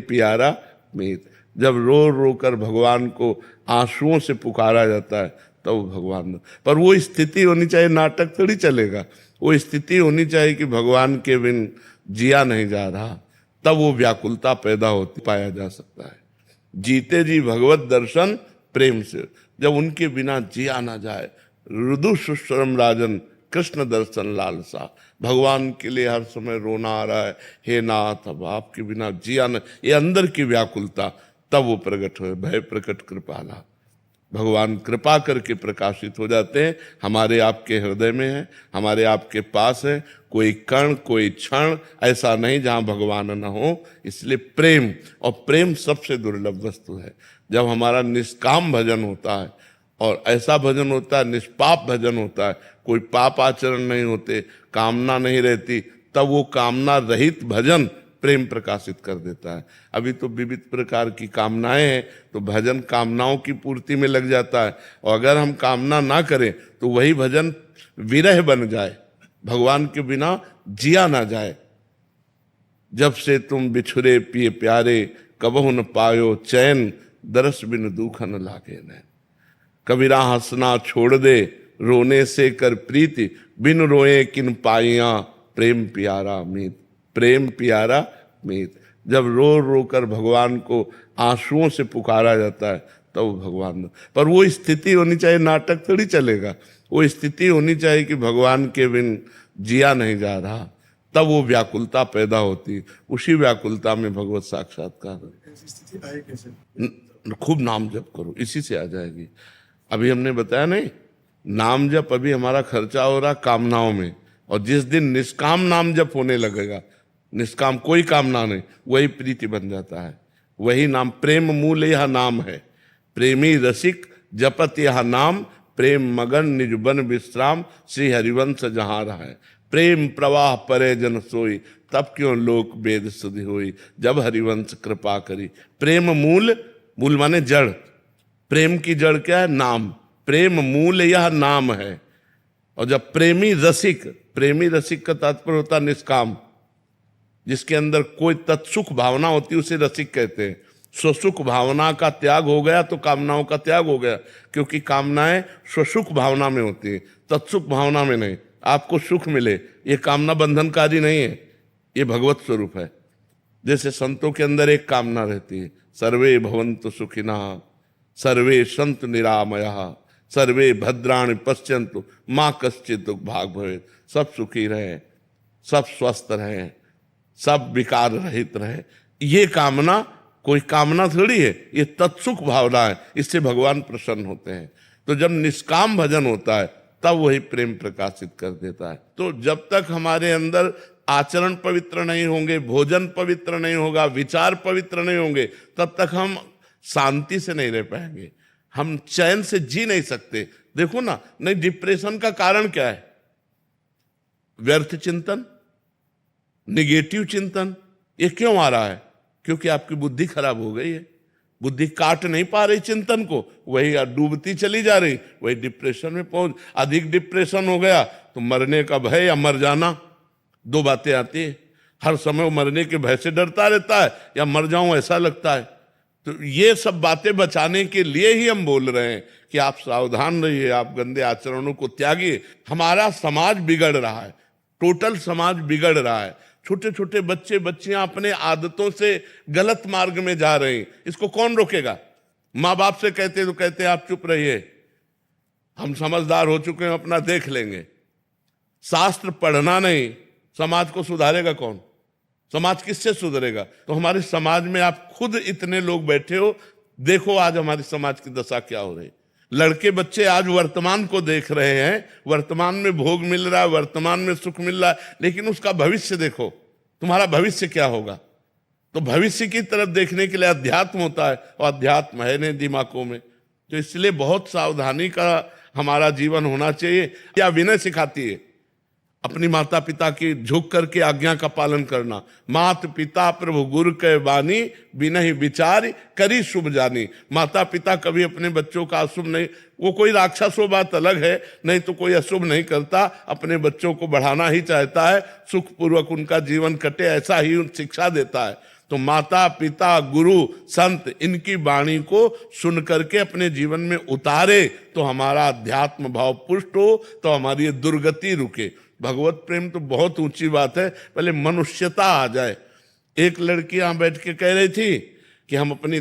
प्यारा मीत। जब रो रो कर भगवान को आंसुओं से पुकारा जाता है तब वो भगवान, पर वो स्थिति होनी चाहिए, नाटक थोड़ी चलेगा। वो स्थिति होनी चाहिए कि भगवान के बिन जिया नहीं जा रहा, तब वो व्याकुलता पैदा होती पाया जा सकता है। जीते जी भगवत दर्शन प्रेम से, जब उनके बिना जिया ना जाए। रुदु सुश्रम राजन कृष्ण दर्शन लालसा, भगवान के लिए हर समय रोना आ रहा है, हे नाथ अब आपके बिना जिया न, ये अंदर की व्याकुलता, तब वो प्रकट हो। भय प्रकट कृपाला, भगवान कृपा करके प्रकाशित हो जाते हैं। हमारे आपके हृदय में है, हमारे आपके पास है। कोई कण कोई क्षण ऐसा नहीं जहां भगवान न हो। इसलिए प्रेम, और प्रेम सबसे दुर्लभ वस्तु है। जब हमारा निष्काम भजन होता है, और ऐसा भजन होता है, निष्पाप भजन होता है, कोई पाप आचरण नहीं होते, कामना नहीं रहती, तब वो कामना रहित भजन प्रेम प्रकाशित कर देता है। अभी तो विविध प्रकार की कामनाएं हैं, तो भजन कामनाओं की पूर्ति में लग जाता है। और अगर हम कामना ना करें तो वही भजन विरह बन जाए, भगवान के बिना जिया ना जाए। जब से तुम बिछुरे पिए प्यारे, कबहु न पायो चैन, दरस बिन दुख न लागे नैन। कबीरा हंसना छोड़ दे, रोने से कर प्रीति, बिन रोए किन पाइया, प्रेम प्यारा मीत। प्रेम प्यारा मीत। जब रो रो कर भगवान को आंसुओं से पुकारा जाता है तब वो भगवान, पर वो स्थिति होनी चाहिए, नाटक थोड़ी चलेगा। वो स्थिति होनी चाहिए कि भगवान के बिन जिया नहीं जा रहा, तब वो व्याकुलता पैदा होती। उसी व्याकुलता में भगवत साक्षात्कार। खूब नाम जप करो, इसी से आ जाएगी। अभी हमने बताया नहीं, नाम जप अभी हमारा खर्चा हो रहा कामनाओं में, और जिस दिन निष्काम नाम जप होने लगेगा, निष्काम कोई कामना नहीं, वही प्रीति बन जाता है। वही नाम, प्रेम मूल यह नाम है। प्रेमी रसिक जपत यह नाम, प्रेम मगन निज बन विश्राम, श्री हरिवंश जहाँ रहा है। प्रेम प्रवाह परे जन सोई, तब क्यों लोक वेद सुधि होई, जब हरिवंश कृपा करी। प्रेम मूल, मूल माने जड़, प्रेम की जड़ क्या है? नाम। प्रेम मूल यह नाम है। और जब प्रेमी रसिक, प्रेमी रसिक का तात्पर्य होता निष्काम, जिसके अंदर कोई तत्सुख भावना होती है उसे रसिक कहते हैं। स्वसुख भावना का त्याग हो गया तो कामनाओं का त्याग हो गया, क्योंकि कामनाएं स्वसुख भावना में होती है, तत्सुख भावना में नहीं। आपको सुख मिले, ये कामना बंधनकारी नहीं है, ये भगवत स्वरूप है। जैसे संतों के अंदर एक कामना रहती है, सर्वे भवन्तु सुखिनः, सर्वे सन्तु निरामयाः, सर्वे भद्राणि पश्यन्तु माँ कश्चित् दुःख भाग् भवेत्। सब सुखी रहे, सब स्वस्थ रहे, सब विकार रहित रहे। ये कामना कोई कामना थोड़ी है, ये तत्सुख भावना है। इससे भगवान प्रसन्न होते हैं। तो जब निष्काम भजन होता है तब वही प्रेम प्रकाशित कर देता है। तो जब तक हमारे अंदर आचरण पवित्र नहीं होंगे, भोजन पवित्र नहीं होगा, विचार पवित्र नहीं होंगे, तब तक हम शांति से नहीं रह पाएंगे, हम चैन से जी नहीं सकते। देखो ना, नहीं, डिप्रेशन का कारण क्या है? व्यर्थ चिंतन, निगेटिव चिंतन। ये क्यों आ रहा है? क्योंकि आपकी बुद्धि खराब हो गई है, बुद्धि काट नहीं पा रही चिंतन को, वही डूबती चली जा रही, वही डिप्रेशन में पहुंच। अधिक डिप्रेशन हो गया तो मरने का भय या मर जाना, दो बातें आती है। हर समय वो मरने के भय से डरता रहता है या मर जाऊं ऐसा लगता है। तो ये सब बातें बचाने के लिए ही हम बोल रहे हैं कि आप सावधान रहिए, आप गंदे आचरणों को त्यागिए। हमारा समाज बिगड़ रहा है, टोटल समाज बिगड़ रहा है। छोटे छोटे बच्चे बच्चियां अपने आदतों से गलत मार्ग में जा रहे हैं, इसको कौन रोकेगा? माँ बाप से कहते तो कहते आप चुप रहिए, हम समझदार हो चुके हैं, अपना देख लेंगे। शास्त्र पढ़ना नहीं, समाज को सुधारेगा कौन? समाज किससे सुधरेगा? तो हमारे समाज में आप खुद इतने लोग बैठे हो, देखो आज हमारे समाज की दशा क्या हो रही। लड़के बच्चे आज वर्तमान को देख रहे हैं, वर्तमान में भोग मिल रहा है, वर्तमान में सुख मिल रहा है, लेकिन उसका भविष्य देखो, तुम्हारा भविष्य क्या होगा? तो भविष्य की तरफ देखने के लिए अध्यात्म होता है, और अध्यात्म है नहीं दिमागों में। तो इसलिए बहुत सावधानी का हमारा जीवन होना चाहिए। या विनय सिखाती है अपनी माता पिता की झुक करके आज्ञा का पालन करना। मात पिता प्रभु गुरु के वाणी, बिनहि विचार करी शुभ जानी। माता पिता कभी अपने बच्चों का अशुभ नहीं, वो कोई राक्षस हो बात अलग है, नहीं तो कोई अशुभ नहीं करता, अपने बच्चों को बढ़ाना ही चाहता है, सुखपूर्वक उनका जीवन कटे ऐसा ही शिक्षा देता है। तो माता पिता गुरु संत इनकी वाणी को सुन करके अपने जीवन में उतारे तो हमारा अध्यात्म भाव पुष्ट हो, तो हमारी ये दुर्गति रुके। भगवत प्रेम तो बहुत ऊंची बात है, पहले मनुष्यता आ जाए। एक लड़की यहां बैठ के कह रही थी कि हम अपनी